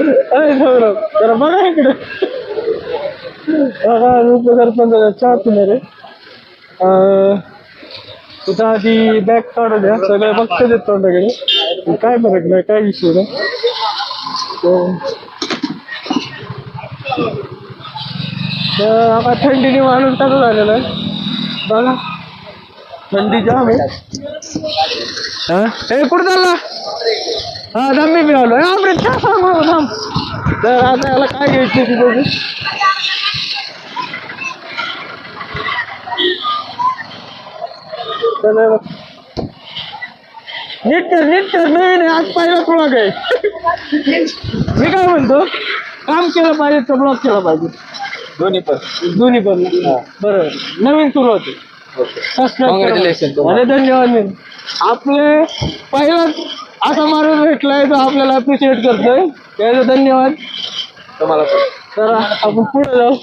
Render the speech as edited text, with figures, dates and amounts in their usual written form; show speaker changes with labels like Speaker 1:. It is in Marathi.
Speaker 1: अरे सौरभ जरा बघा इकडे बघा उपसरपंच चहा पिणार आहे तिथं आधी बॅग काढू द्या सगळं बघतो देत तोंडाकडे काय फरक नाही काय विषय नाही आता थंडीने माणूस कसं झालेलं आहे बघा थंडी जाम आहे हे कुठं चालला हा दम्मी मी आलो अमृत चहा सांग मला थांब तर आता याला काय घ्यायची ती बघू नीट कर नाही आज पहिला तुला काय मी काय म्हणतो काम केलं पाहिजे तर ब्लॉक केला पाहिजे दोन्ही पण बरोबर नवीन सुरू होते अरे धन्यवाद मी आपले पहिलाच असा माणूस भेटलाय तो आपल्याला अप्रिशिएट करतोय त्याचं धन्यवाद तुम्हाला तर आपण पुढे जाऊ